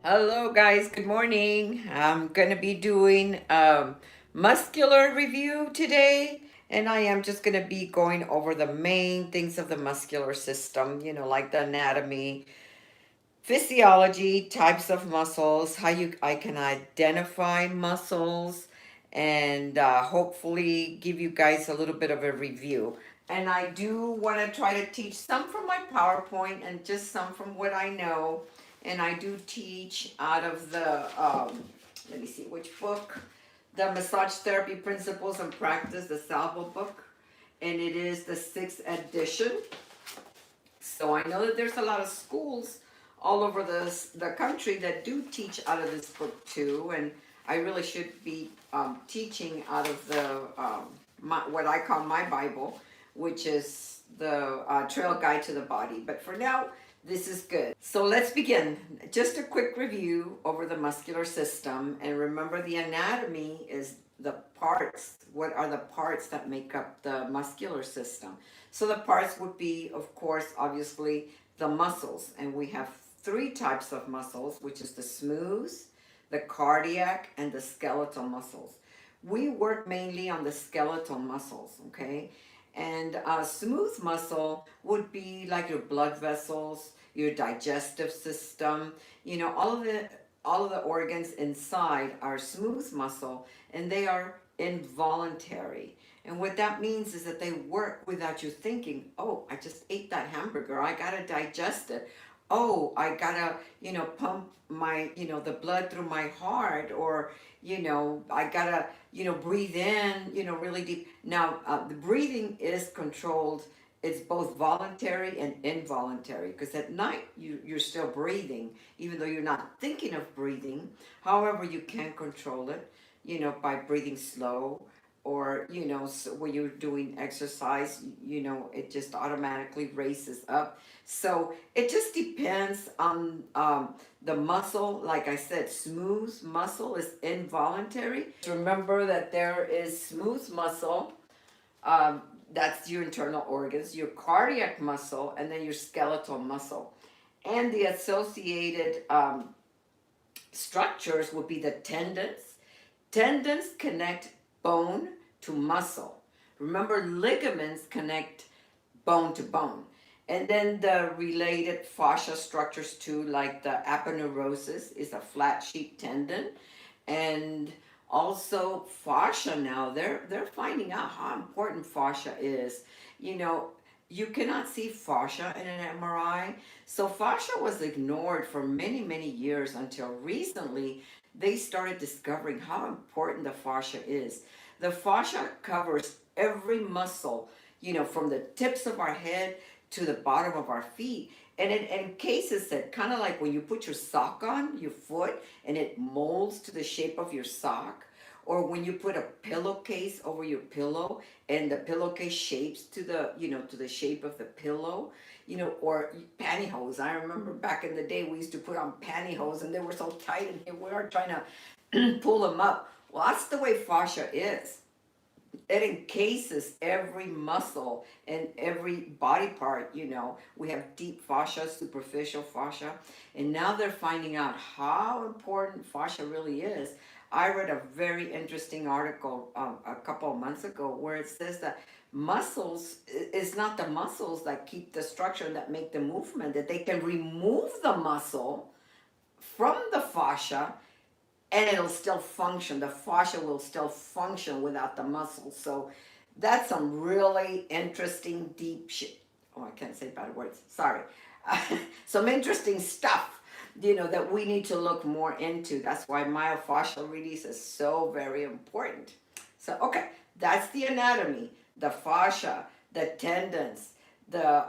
Hello, guys. Good morning. I'm going to be doing muscular review today, and I am just going to be going over the main things of the muscular system, like the anatomy, physiology, types of muscles, how I can identify muscles, and hopefully give you guys a little bit of a review. And I do want to try to teach some from my PowerPoint and just some from what I know. And I do teach out of let me see which book, the Massage Therapy Principles and Practice, the Salvo book. And it is the 6th edition. So I know that there's a lot of schools all over the country that do teach out of this book too, and I really should be teaching out of what I call my Bible, which is the Trail Guide to the Body. But for now, this is good. So let's begin. Just a quick review over the muscular system, and remember the anatomy is the parts. What are the parts that make up the muscular system? So the parts would be, of course, obviously the muscles, and we have three types of muscles, which is the smooth, the cardiac, and the skeletal muscles. We work mainly on the skeletal muscles, okay? And a smooth muscle would be like your blood vessels, your digestive system, all of the organs inside are smooth muscle, and they are involuntary. And what that means is that they work without you thinking, oh, I just ate that hamburger, I gotta digest it. Oh, I gotta, pump the blood through my heart, or, I gotta, breathe in, really deep. Now, the breathing is controlled. It's both voluntary and involuntary, because at night you're still breathing, even though you're not thinking of breathing. However, you can control it, by breathing slow, or so when you're doing exercise, it just automatically races up. So it just depends on the muscle. Like I said, smooth muscle is involuntary. Remember that there is smooth muscle, um, that's your internal organs, your cardiac muscle, and then your skeletal muscle. And the associated structures would be the tendons. Tendons connect bone to muscle. Remember, ligaments connect bone to bone. And then the related fascia structures too, like the aponeurosis is a flat sheet tendon. And also fascia now, they're finding out how important fascia is. You know, you cannot see fascia in an MRI. So fascia was ignored for many, many years until recently they started discovering how important the fascia is. The fascia covers every muscle, from the tips of our head to the bottom of our feet. And in cases that kind of like when you put your sock on your foot and it molds to the shape of your sock, or when you put a pillowcase over your pillow and the pillowcase shapes to the shape of the pillow, or pantyhose. I remember back in the day we used to put on pantyhose and they were so tight and here we are trying to pull them up. Well, that's the way fascia is. It encases every muscle and every body part. We have deep fascia, superficial fascia, and now they're finding out how important fascia really is. I read a very interesting article a couple of months ago where it says that muscles is not the muscles that keep the structure and that make the movement, that they can remove the muscle from the fascia and it'll still function. The fascia will still function without the muscle. So that's some really interesting deep shit. Oh, I can't say bad words. Sorry. Some interesting stuff, that we need to look more into. That's why myofascial release is so very important. So, okay, that's the anatomy, the fascia, the tendons, the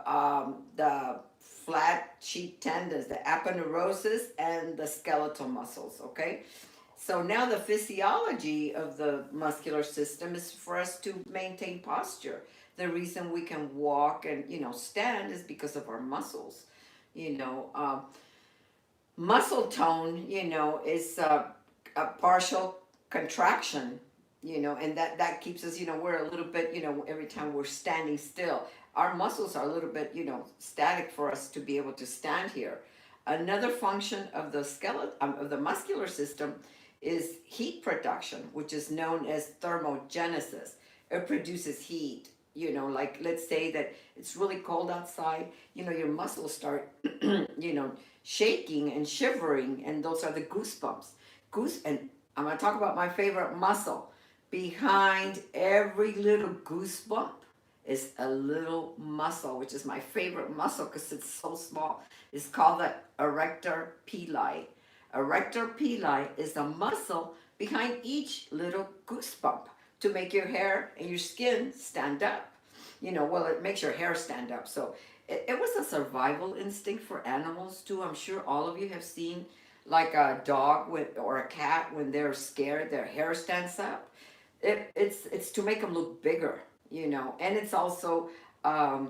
flat sheet tendons, the aponeurosis, and the skeletal muscles, okay? So now the physiology of the muscular system is for us to maintain posture. The reason we can walk and, stand is because of our muscles. You know, uh, Muscle tone, is a partial contraction, and that keeps us, we're a little bit, every time we're standing still, our muscles are a little bit, static for us to be able to stand here. Another function of the of the muscular system is heat production, which is known as thermogenesis. It produces heat. Like let's say that it's really cold outside, your muscles start, shaking and shivering, and those are the goosebumps. And I'm going to talk about my favorite muscle. Behind every little goosebump is a little muscle, which is my favorite muscle because it's so small. It's called the erector pili. Erector pili is the muscle behind each little goosebump to make your hair and your skin stand up. Well, it makes your hair stand up. So it was a survival instinct for animals too. I'm sure all of you have seen like a dog or a cat when they're scared, their hair stands up. It's to make them look bigger, and it's also a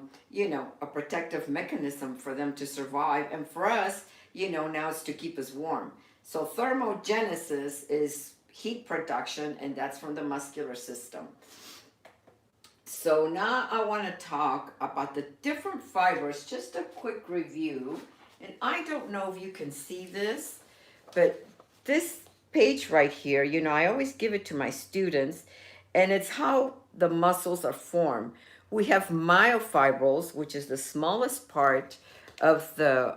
protective mechanism for them to survive, and for us, now it's to keep us warm. So thermogenesis is heat production, and that's from the muscular system. So now I want to talk about the different fibers, just a quick review. And I don't know if you can see this, but this page right here, I always give it to my students, and it's how the muscles are formed. We have myofibrils, which is the smallest part of the,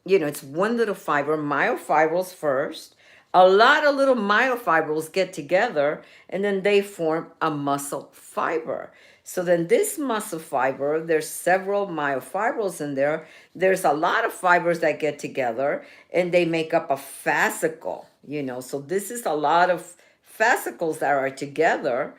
it's one little fiber, myofibrils first. A lot of little myofibrils get together and then they form a muscle fiber. So then this muscle fiber, there's several myofibrils in there. There's a lot of fibers that get together and they make up a fascicle, So this is a lot of fascicles that are together,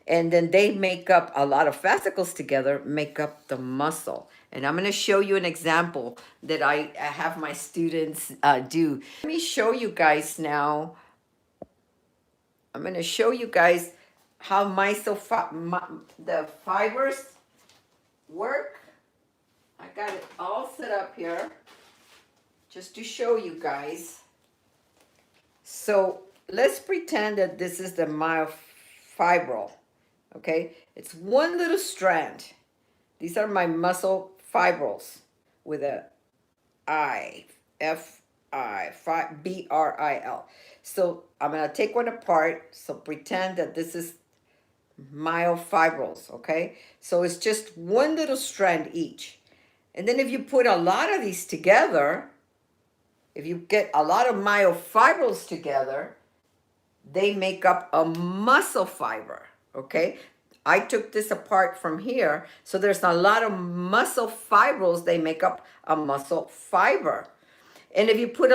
and then they make up a lot of fascicles together, make up the muscle. And I'm going to show you an example that I have my students do. Let me show you guys now. I'm going to show you guys how the fibers work. I got it all set up here just to show you guys. So let's pretend that this is the myofibril. Okay, it's one little strand. These are my muscle fibrils with a B-R-I-L. So I'm going to take one apart. So pretend that this is myofibrils, okay? So it's just one little strand each. And then if you put a lot of these together, if you get a lot of myofibrils together, they make up a muscle fiber, okay? I took this apart from here, so there's a lot of muscle fibrils. They make up a muscle fiber. And if you put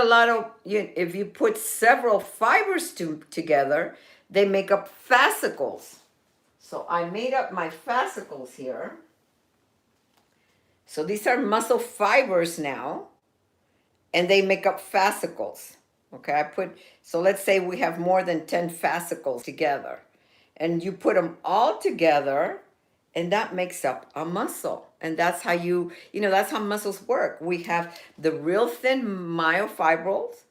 if you put several fibers together, they make up fascicles. So I made up my fascicles here. So these are muscle fibers now, and they make up fascicles. Okay, so let's say we have more than 10 fascicles together. And you put them all together, and that makes up a muscle. And that's how that's how muscles work. We have the real thin myofibrils.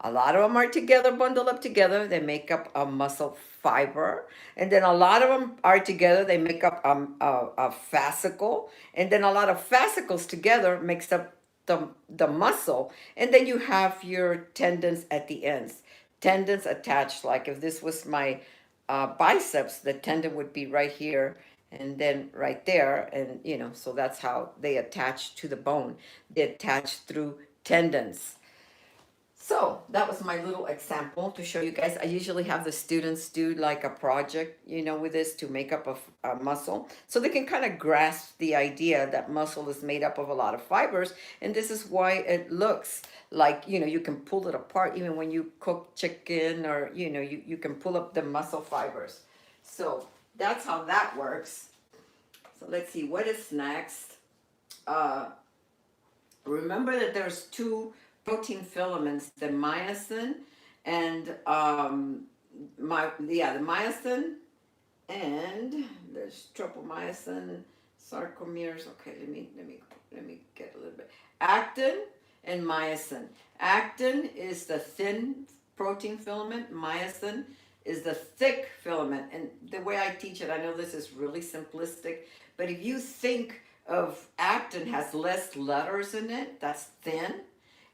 A lot of them are together, bundled up together. They make up a muscle fiber. And then a lot of them are together. They make up a fascicle. And then a lot of fascicles together makes up the muscle. And then you have your tendons at the ends. Tendons attached, like if this was my biceps, the tendon would be right here and then right there. And, so that's how they attach to the bone. They attach through tendons. So that was my little example to show you guys. I usually have the students do like a project, with this to make up a muscle. So they can kind of grasp the idea that muscle is made up of a lot of fibers. And this is why it looks like, you can pull it apart even when you cook chicken, or, you can pull up the muscle fibers. So that's how that works. So let's see, what is next? Remember that there's two protein filaments, the myosin and the myosin, and there's tropomyosin, sarcomeres. Okay, let me get a little bit. Actin and myosin. Actin is the thin protein filament. Myosin is the thick filament. And the way I teach it, I know this is really simplistic, but if you think of actin has less letters in it, that's thin.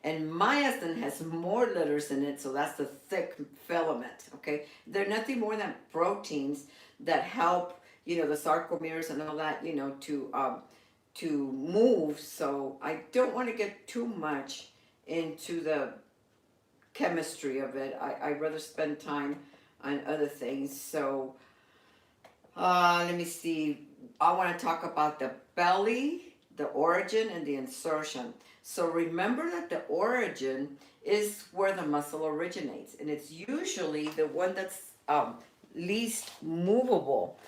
And myosin has more letters in it, so that's the thick filament. Okay, they're nothing more than proteins that help, the sarcomeres and all that, to move. So I don't want to get too much into the chemistry of it. I'd rather spend time on other things. So let me see. I want to talk about the belly, the origin, and the insertion. So remember that the origin is where the muscle originates, and it's usually the one that's least movable.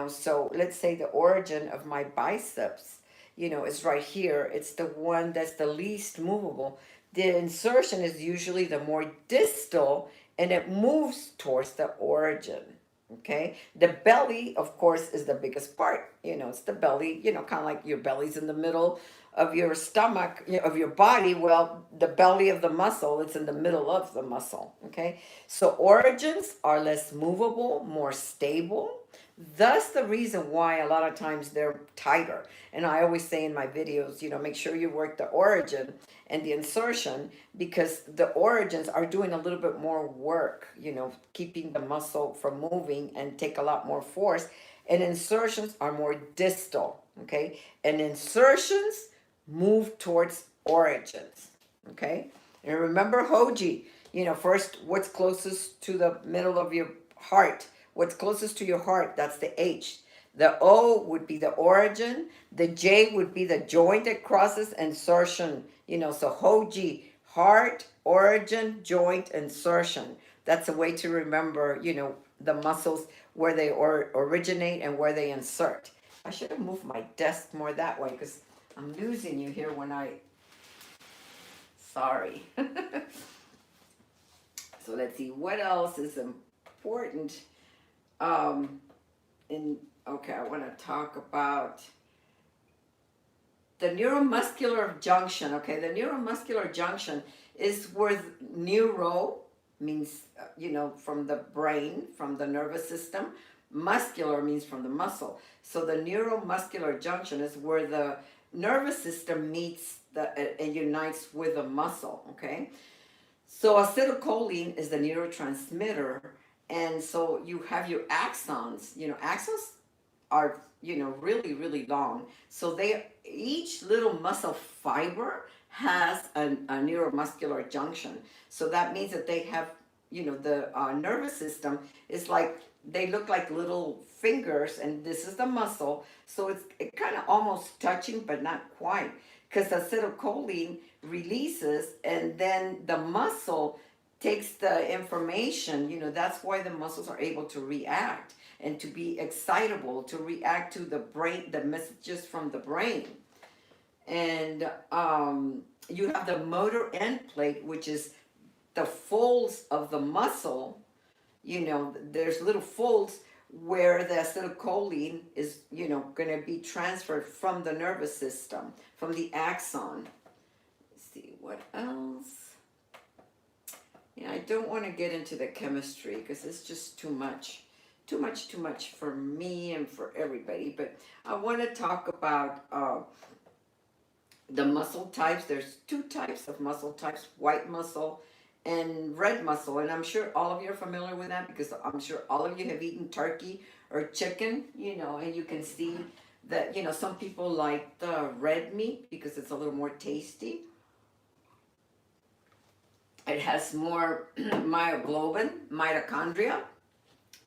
So let's say the origin of my biceps, is right here. It's the one that's the least movable. The insertion is usually the more distal, and it moves towards the origin. Okay, the belly, of course, is the biggest part. It's the belly, kind of like your belly's in the middle of your stomach, of your body. Well, the belly of the muscle, it's in the middle of the muscle. Okay, so origins are less movable, more stable. Thus, the reason why a lot of times they're tighter. And I always say in my videos, make sure you work the origin and the insertion, because the origins are doing a little bit more work, keeping the muscle from moving and take a lot more force. And insertions are more distal, okay? And insertions move towards origins, okay? And remember Hoji, first, what's closest to the middle of your heart? What's closest to your heart? That's the H. The O would be the origin. The J would be the joint that crosses, insertion. So Hoji, heart, origin, joint, insertion. That's a way to remember, the muscles where they originate and where they insert. I should have moved my desk more that way because I'm losing you here sorry. So let's see, what else is important? Okay, I want to talk about the neuromuscular junction. Okay, the neuromuscular junction is where neuro means, from the brain, from the nervous system. Muscular means from the muscle. So the neuromuscular junction is where the nervous system meets and unites with the muscle. Okay, so acetylcholine is the neurotransmitter, and so you have your axons. Axons are really long. So each little muscle fiber has a neuromuscular junction. So that means that they have the nervous system is like, they look like little fingers, and this is the muscle. So it kind of almost touching, but not quite, because acetylcholine releases, and then the muscle takes the information. That's why the muscles are able to react and to be excitable, to react to the brain, the messages from the brain. And you have the motor end plate, which is the folds of the muscle. There's little folds where the acetylcholine is, going to be transferred from the nervous system, from the axon. Let's see, what else? Yeah, I don't want to get into the chemistry because it's just too much for me and for everybody. But I want to talk about the muscle types. There's two types of muscle types: white muscle and red muscle. And I'm sure all of you are familiar with that, because I'm sure all of you have eaten turkey or chicken, and you can see that, some people like the red meat because it's a little more tasty. It has more myoglobin, mitochondria,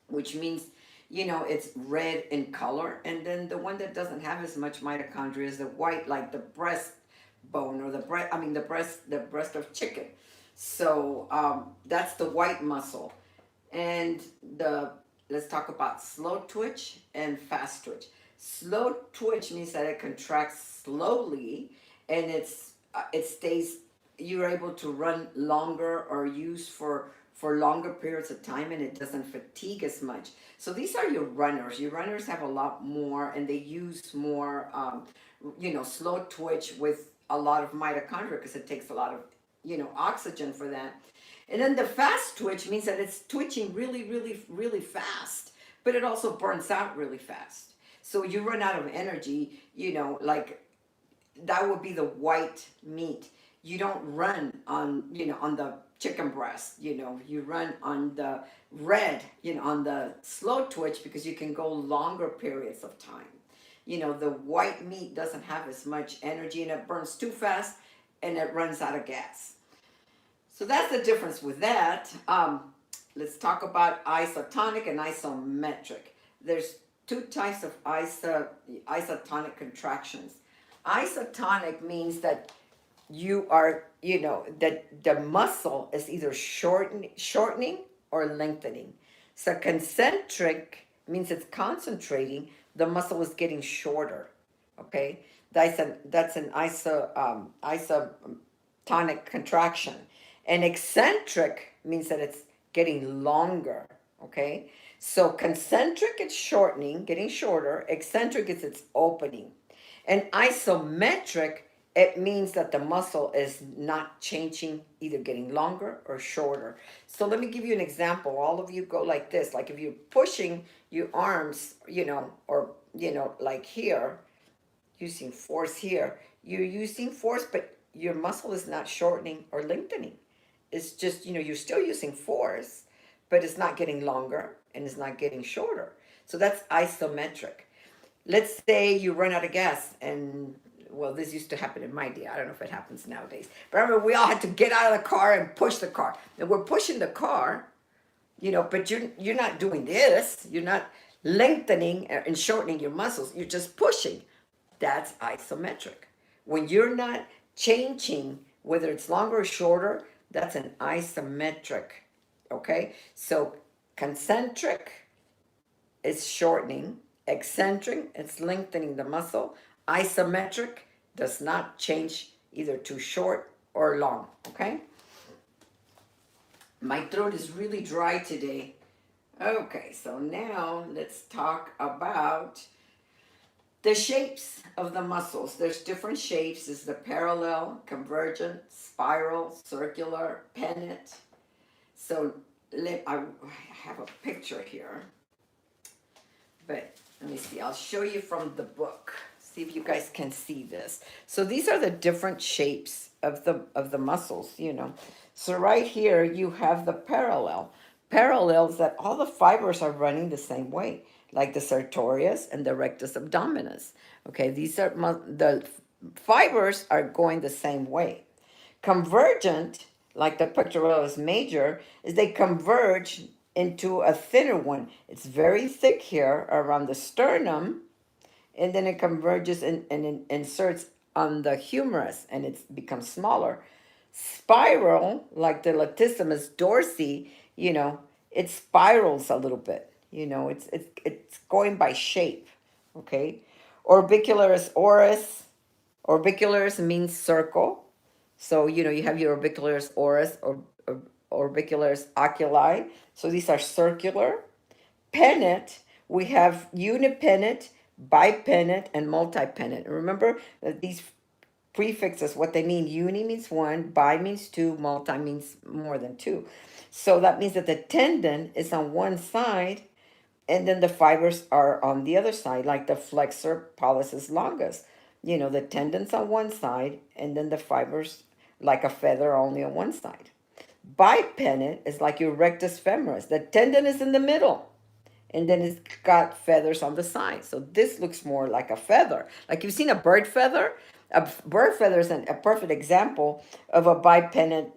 which means, it's red in color. And then the one that doesn't have as much mitochondria is the white, like the breastbone, or the breast of chicken. So that's the white muscle. And let's talk about slow twitch and fast twitch. Slow twitch means that it contracts slowly, and it stays. You're able to run longer or use for longer periods of time, and it doesn't fatigue as much. So these are your runners. Your runners have a lot more, and they use more, slow twitch with a lot of mitochondria, because it takes a lot of, oxygen for that. And then the fast twitch means that it's twitching really, really, really fast, but it also burns out really fast. So you run out of energy, like that would be the white meat. you don't run on, on the chicken breast, you run on the red, on the slow twitch, because you can go longer periods of time. The white meat doesn't have as much energy and it burns too fast and it runs out of gas. So that's the difference with that. Let's talk about isotonic and isometric. There's two types of isotonic contractions. Isotonic means that you are, that the muscle is either shortening or lengthening. So concentric means it's concentrating, the muscle is getting shorter. Okay, that's an isotonic contraction. And eccentric means that it's getting longer. Okay, so concentric it's shortening, getting shorter. Eccentric is it's opening. And isometric, it means that the muscle is not changing, either getting longer or shorter. So let me give you an example. All of you go like this. Like if you're pushing your arms, or, like here, using force here, you're using force, but your muscle is not shortening or lengthening. It's just, you're still using force, but it's not getting longer and it's not getting shorter. So that's isometric. Let's say you run out of gas, and well, this used to happen in my day. I don't know if it happens nowadays. But I remember we all had to get out of the car and push the car. And we're pushing the car, but you're not doing this. You're not lengthening and shortening your muscles. You're just pushing. That's isometric. When you're not changing whether it's longer or shorter, that's an isometric. Okay? So concentric is shortening. Eccentric, it's lengthening the muscle. Isometric does not change either too short or long. Okay? My throat is really dry today. Okay, so now let's talk about the shapes of the muscles. There's different shapes. There's the parallel, convergent, spiral, circular, pennant. So I have a picture here, but let me see. I'll show you from the book. See if you guys can see this. So these are the different shapes of the muscles. So right here you have the parallel. Parallels that all the fibers are running the same way, like the sartorius and the rectus abdominis. Okay, these are the fibers are going the same way. Convergent, like the pectoralis major, is they converge into a thinner one. It's very thick here around the sternum, and then it converges and inserts on the humerus, and it becomes smaller. Spiral, like the latissimus dorsi, it spirals a little bit. It's going by shape. Okay, orbicularis oris. Orbicularis means circle. So you have your orbicularis oris or orbicularis oculi. So these are circular. Pennant, we have unipennant, bipennant, and multipennant. Remember that these prefixes, what they mean: uni means one, bi means two, multi means more than two. So that means that the tendon is on one side and then the fibers are on the other side, like the flexor pollicis longus. The tendon's on one side and then the fibers, like a feather, are only on one side. Bipennant is like your rectus femoris. The tendon is in the middle and then it's got feathers on the side. So this looks more like a feather. Like you've seen a bird feather. A bird feather is a perfect example of a bipennant,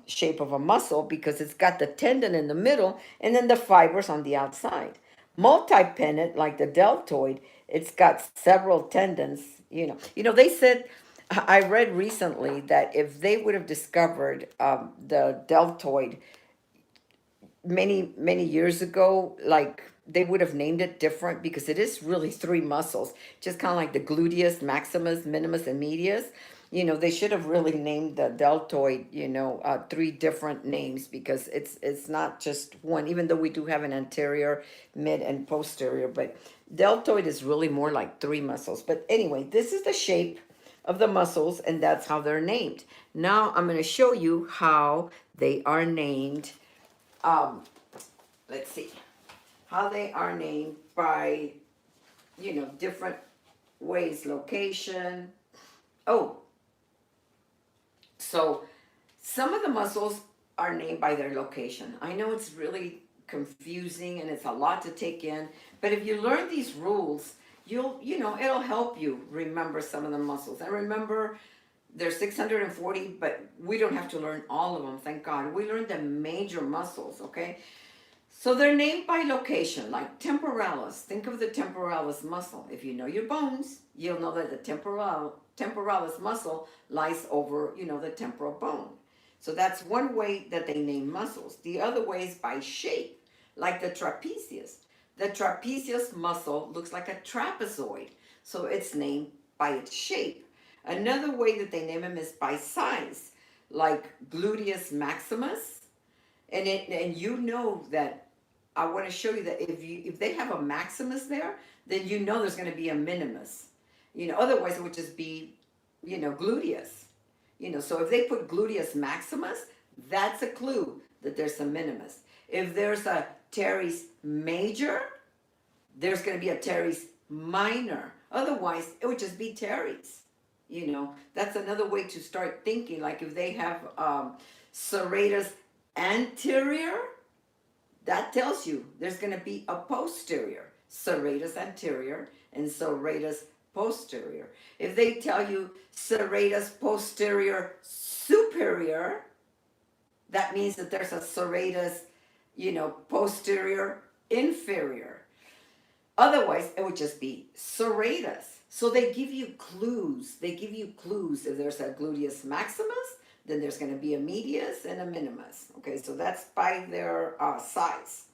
shape of a muscle, because it's got the tendon in the middle and then the fibers on the outside. Multipennant, like the deltoid, it's got several tendons. They said, I read recently that if they would have discovered the deltoid many years ago, like they would have named it different, because it is really three muscles, just kind of like the gluteus maximus, minimus, and medius. They should have really named the deltoid, three different names, because it's not just one, even though we do have an anterior, mid, and posterior, but deltoid is really more like three muscles. But anyway, this is the shape of the muscles, and that's how they're named. Now I'm going to show you how they are named. Let's see how they are named by, different ways. Location. Oh, So some of the muscles are named by their location. I know it's really confusing and it's a lot to take in, but if you learn these rules, it'll help you remember some of the muscles. And remember, there's 640, but we don't have to learn all of them, thank God. We learned the major muscles, okay? So they're named by location, like temporalis. Think of the temporalis muscle. If you know your bones, you'll know that the temporalis muscle lies over, the temporal bone. So that's one way that they name muscles. The other way is by shape, like the trapezius. The trapezius muscle looks like a trapezoid, so it's named by its shape. Another way that they name them is by size, like gluteus maximus. And you know that I want to show you that if they have a maximus there, then you know there's going to be a minimus. Otherwise it would just be, gluteus. So if they put gluteus maximus, that's a clue that there's a minimus. If there's a teres major, there's going to be a teres minor. Otherwise, it would just be teres. That's another way to start thinking. Like if they have serratus anterior, that tells you there's going to be a posterior. Serratus anterior and serratus posterior. If they tell you serratus posterior superior, that means that there's a serratus, posterior inferior. Otherwise, it would just be serratus. So they give you clues. If there's a gluteus maximus, then there's going to be a medius and a minimus. Okay, so that's by their size.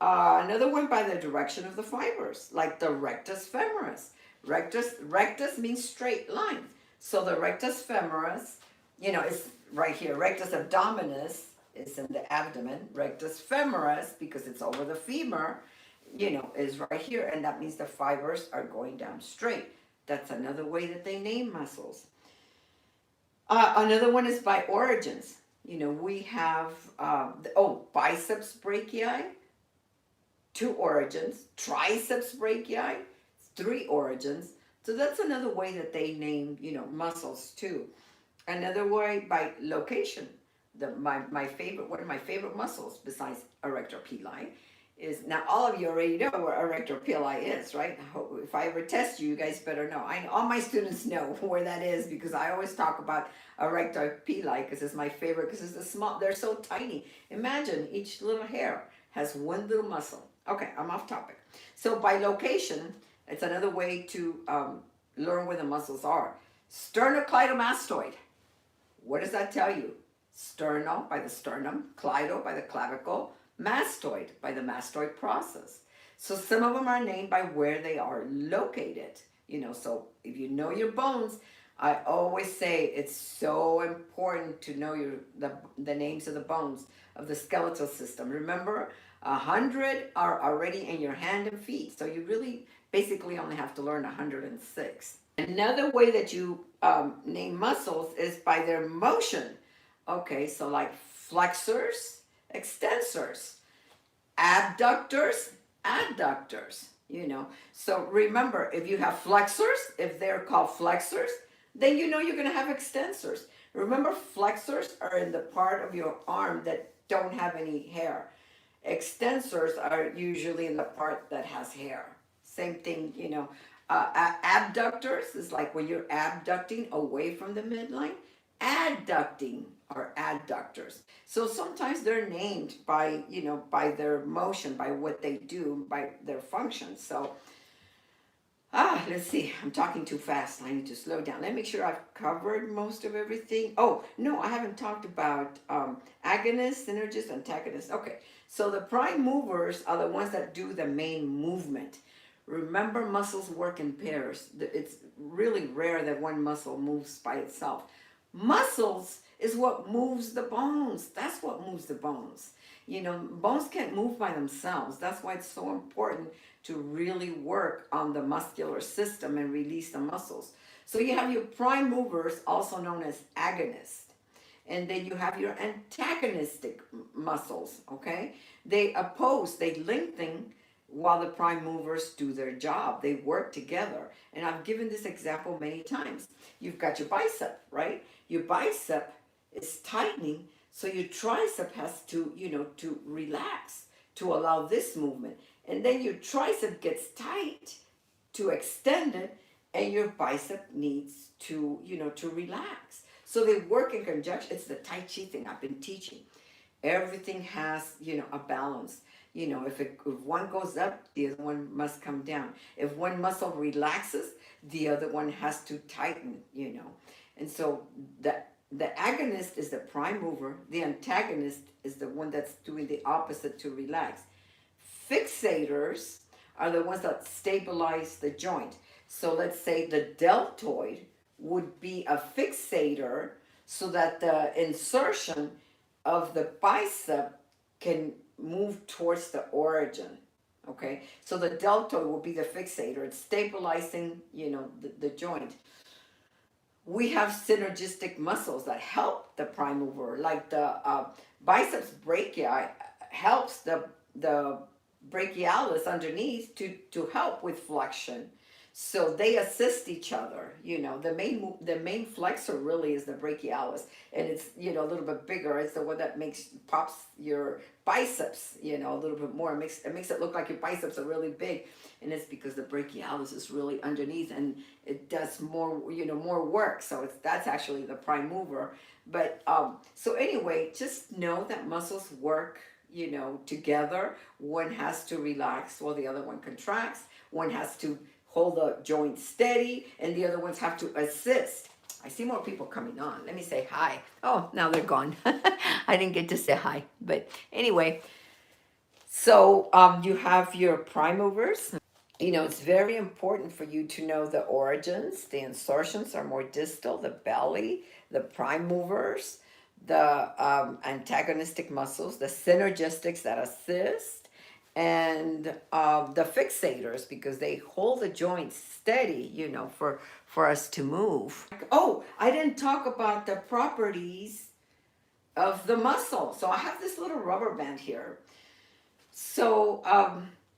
Another one by the direction of the fibers, like the rectus femoris. Rectus means straight line. So the rectus femoris, is right here. Rectus abdominis is in the abdomen. Rectus femoris, because it's over the femur, is right here. And that means the fibers are going down straight. That's another way that they name muscles. Another one is by origins. We have, biceps brachii, 2 origins. Triceps brachii, 3 origins. So that's another way that they name, muscles too. Another way by location. One of my favorite muscles besides erector pili is, now all of you already know where erector pili is, right? If I ever test you, you guys better know. All my students know where that is because I always talk about erector pili because it's my favorite because it's they're so tiny. Imagine each little hair has one little muscle. Okay, I'm off topic. So by location, it's another way to learn where the muscles are. Sternocleidomastoid. What does that tell you? Sterno by the sternum, cleido by the clavicle, mastoid by the mastoid process. So some of them are named by where they are located. So if you know your bones, I always say it's so important to know the names of the bones of the skeletal system. Remember, 100 are already in your hand and feet. So you really basically only have to learn 106. Another way that you name muscles is by their motion. Okay, so like flexors, extensors, abductors, adductors, So remember, if you have flexors, if they're called flexors, then you're going to have extensors. Remember, flexors are in the part of your arm that don't have any hair. Extensors are usually in the part that has hair. Same thing, abductors is like when you're abducting away from the midline. Adducting are adductors. So sometimes they're named by, by their motion, by what they do, by their function. So, let's see. I'm talking too fast. I need to slow down. Let me make sure I've covered most of everything. Oh, no, I haven't talked about agonists, synergists, antagonists. Okay, so the prime movers are the ones that do the main movement. Remember, muscles work in pairs. It's really rare that one muscle moves by itself. Muscles is what moves the bones. That's what moves the bones. Bones can't move by themselves. That's why it's so important to really work on the muscular system and release the muscles. So you have your prime movers, also known as agonists. And then you have your antagonistic muscles, okay? They oppose, they lengthen while the prime movers do their job. They work together. And I've given this example many times. You've got your bicep, right? Your bicep is tightening, so your tricep has to, to relax to allow this movement. And then your tricep gets tight to extend it, and your bicep needs to, to relax. So they work in conjunction. It's the Tai Chi thing I've been teaching. Everything has, a balance. If one goes up, the other one must come down. If one muscle relaxes, the other one has to tighten. And so the agonist is the prime mover. The antagonist is the one that's doing the opposite to relax. Fixators are the ones that stabilize the joint. So let's say the deltoid would be a fixator so that the insertion of the bicep can move towards the origin. Okay, so the deltoid will be the fixator. It's stabilizing, the joint. We have synergistic muscles that help the prime mover, like the biceps brachii helps the brachialis underneath to help with flexion. So they assist each other. The main flexor really is the brachialis, and it's a little bit bigger. It's the one that pops your biceps a little bit more. It makes it look like your biceps are really big, and it's because the brachialis is really underneath, and it does more work. So that's actually the prime mover. But so anyway, just know that muscles work together. One has to relax while the other one contracts. One has to hold the joint steady, and the other ones have to assist. I see more people coming on. Let me say hi. Oh, now they're gone. I didn't get to say hi. But anyway, so you have your prime movers. It's very important for you to know the origins. The insertions are more distal, the belly, the prime movers, the antagonistic muscles, the synergistics that assist, and the fixators, because they hold the joint steady, for us to move. Oh, I didn't talk about the properties of the muscle. So I have this little rubber band here. So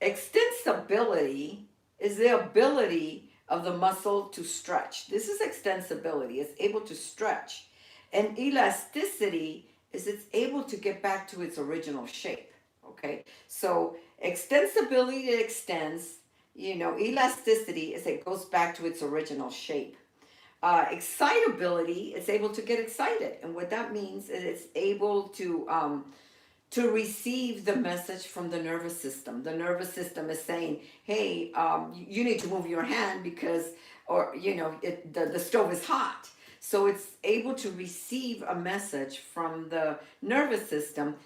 extensibility is the ability of the muscle to stretch. This is extensibility. It's able to stretch. And elasticity is it's able to get back to its original shape. Okay, so extensibility, it extends. Elasticity is it goes back to its original shape. Excitability, it's able to get excited, and what that means is it's able to receive the message from the nervous system. The nervous system is saying, "Hey, you need to move your hand because, or the stove is hot." So it's able to receive a message from the nervous system.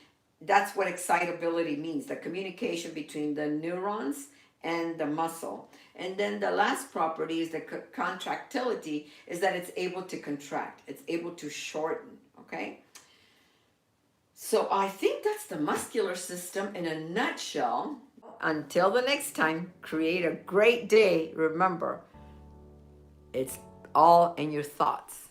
That's what excitability means, the communication between the neurons and the muscle. And then the last property is the contractility, is that it's able to contract. It's able to shorten, okay? So I think that's the muscular system in a nutshell. Until the next time, create a great day. Remember, it's all in your thoughts.